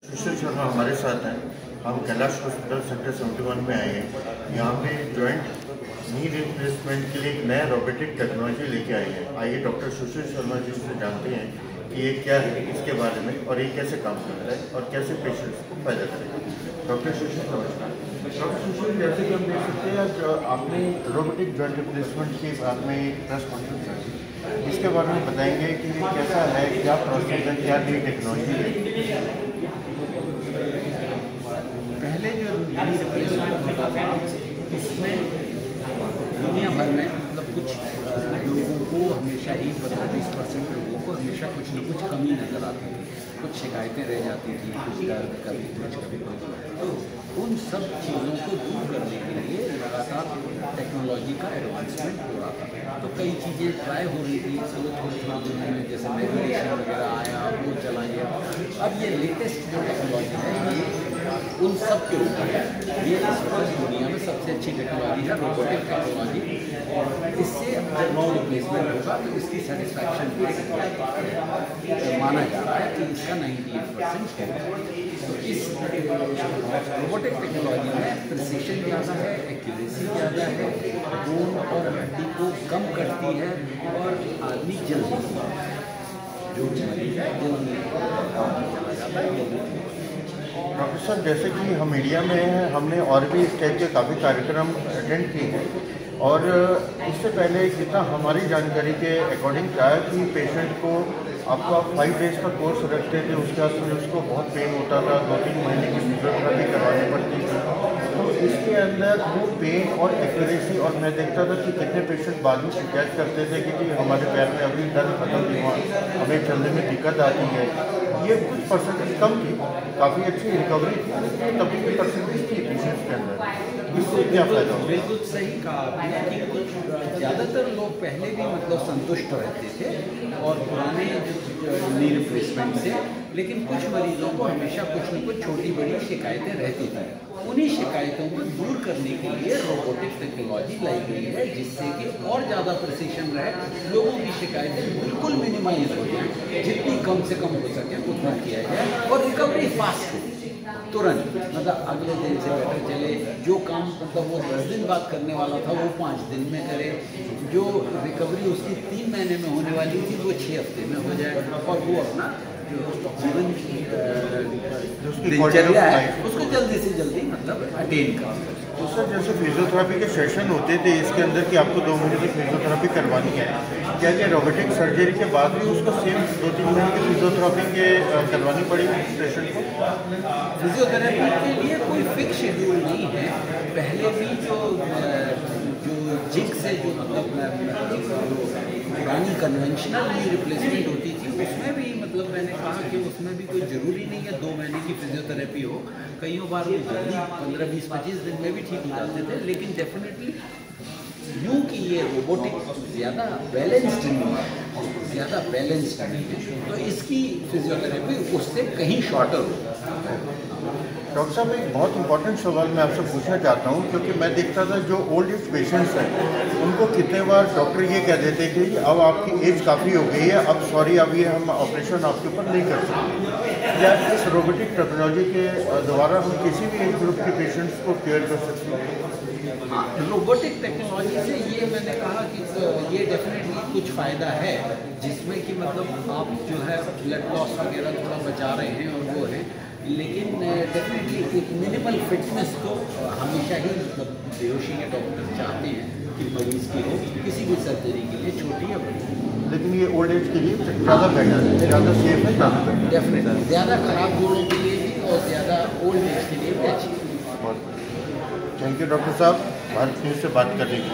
सुशील शर्मा हमारे साथ हैं। हम कैलाश हॉस्पिटल सेक्टर 71 में आए हैं। यहाँ पे जॉइंट नी रिप्लेसमेंट के लिए एक नया रोबोटिक टेक्नोलॉजी लेके आए हैं। आइए डॉक्टर सुशील शर्मा जी से जानते हैं कि ये क्या है, इसके बारे में, और ये कैसे काम करता है और कैसे पेशेंट्स को फायदा करेगा। डॉक्टर सुशील नमस्कार। डॉक्टर सुशील, जैसे कि हम देख सकते हैं जो आपने रोबोटिक जॉइंट रिप्लेसमेंट के बारे में एक प्रेस कॉन्फ्रेंस रखी, इसके बारे में बताएंगे कि ये कैसा है, क्या प्रोसेस है, क्या नई टेक्नोलॉजी है। पहले जो नी रिप्लेसमेंट होता था इसमें दुनिया भर में मतलब कुछ लोगों को हमेशा ही 15-20% लोगों को हमेशा कुछ न कुछ कमी नज़र आती थी, कुछ शिकायतें रह जाती थी, कुछ दर्द कभी कुछ कभी कुछ। तो उन सब चीज़ों को दूर करने के लिए लगातार टेक्नोलॉजी का एडवांसमेंट हो रहा था। तो कई चीज़ें ट्राई हो रही थी, चलो थोड़ी दिन में जैसे मेडिटेशन वगैरह आया, वो चला गया। अब ये लेटेस्ट जो टेक्नोलॉजी है ये उन सब के ऊपर है। ये इस वक्त दुनिया में सबसे अच्छी टेक्नोलॉजी है, रोबोटिक टेक्नोलॉजी। और इससे जब नो रिप्लेसमेंट होगा तो इसकी सेटिस्फैक्शन माना जा रहा है कि इसका 98% होगा। तो इस रोबोटिक टेक्नोलॉजी में प्रिसिशन ज़्यादा है, एक्यूरेसी ज़्यादा है, बोन और हड्डी को कम करती है और आदमी जल्दी जो मरीज है जल्दी चला जाता है। डॉक्टर साहब, जैसे कि हम मीडिया में हैं, हमने और भी इस टाइप के काफ़ी कार्यक्रम अटेंड किए हैं, और इससे पहले जितना हमारी जानकारी के अकॉर्डिंग क्या है कि पेशेंट को आपको 5 डेज़ का कोर्स रखते थे, उसके बाद फिर उसको बहुत पेन होता था, 2-3 महीने की फिजियोथेरेपी करवानी पड़ती थी। तो इसके अंदर वो पेन और एक्यूरेसी, और मैं देखता था कि कितने पेशेंट बाद में शिकायत करते थे कि हमारे पैर में अभी दर्द खत्म नहीं हुआ, हमें चलने में दिक्कत आती है। ये कुछ परसेंटेज कम थी, काफ़ी अच्छी रिकवरी थी, लेकिन तभी भी परसेंटेज थी पेशेंट्स के अंदर। इससे क्या फ़ायदा होगा? बिल्कुल सही कहा आपने कि कुछ ज़्यादातर लोग पहले भी मतलब संतुष्ट रहते थे और पुराने नी रिप्लेसमेंट से, लेकिन कुछ मरीजों को हमेशा कुछ न कुछ छोटी बड़ी शिकायतें रहती थी। उन्हीं शिकायतों को दूर करने के लिए रोबोटिक टेक्नोलॉजी लाई गई है, जिससे कि और ज़्यादा प्रिसिशन रहे, लोगों की शिकायतें बिल्कुल मिनिमाइज हो जाए, जितनी कम से कम हो सके उतना किया जाए और रिकवरी फास्ट हो, तुरंत मतलब अगले दिन से बेटर चले। जो काम मतलब वो 10 दिन बाद करने वाला था वो 5 दिन में करे, जो रिकवरी उसकी 3 महीने में होने वाली थी वो 6 हफ्ते में हो जाए, और वो अपना जो जीवन की दिनचर्या है उसको जल्दी से जल्दी मतलब अटेन कर। तो सर, जैसे फिजियोथेरेपी के सेशन होते थे इसके अंदर कि आपको 2 महीने की फिजियोथेरेपी करवानी है, क्या क्या रोबोटिक सर्जरी के बाद भी उसको सेम 2-3 महीने की फिजियोथेरेपी के करवानी पड़ेगी पेशेंट को? फिजियोथेरेपी के लिए कोई फिक्स शेड्यूल नहीं है। पहले भी जो जिग से जो मतलब पुरानी कन्वेंशनल नी रिप्लेसमेंट होती थी उसमें भी मतलब मैंने कहा कि उसमें भी कोई ज़रूरी नहीं है 2 महीने की फिजियोथेरेपी हो। कई बार वो जल्दी 15-20-25 दिन में भी ठीक हो जाते थे, लेकिन डेफिनेटली यूँ कि ये रोबोटिक ज़्यादा बैलेंस्ड नहीं है, ज़्यादा बैलेंस्ड नहीं है, तो इसकी फिजियोथेरेपी उससे कहीं शॉर्टर हो। डॉक्टर साहब, एक बहुत इंपॉर्टेंट सवाल मैं आपसे पूछना चाहता हूँ, क्योंकि मैं देखता था जो ओल्ड एज पेशेंट्स हैं उनको कितने बार डॉक्टर ये कह देते थे कि अब आपकी एज काफ़ी हो गई है, अब सॉरी अब ये हम ऑपरेशन आपके ऊपर नहीं कर सकते। या इस रोबोटिक टेक्नोलॉजी के द्वारा हम किसी भी एज ग्रुप के पेशेंट्स को केयर कर सकते हैं? हाँ, रोबोटिक टेक्नोलॉजी से ये मैंने कहा कि ये डेफिनेटली कुछ फ़ायदा है, जिसमें कि मतलब आप जो है ब्लड लॉस वगैरह थोड़ा बचा रहे हैं और वो है, लेकिन डेफिनेटली एक मिनिमल फिटनेस तो हमेशा ही मतलब बेहोशी के डॉक्टर चाहते हैं कि मरीज़ की हो किसी भी सर्जरी के लिए, छोटी या बड़ी। लेकिन ये ओल्ड एज के लिए ज़्यादा बेटर है, ज़्यादा सेफ है, ज़्यादा बेटर। डेफिनेटली ज़्यादा खराब जोड़ों के लिए भी और ज़्यादा ओल्ड एज के लिए भी अच्छी है। थैंक यू डॉक्टर साहब, भारत न्यूज़ से बात करने के लिए।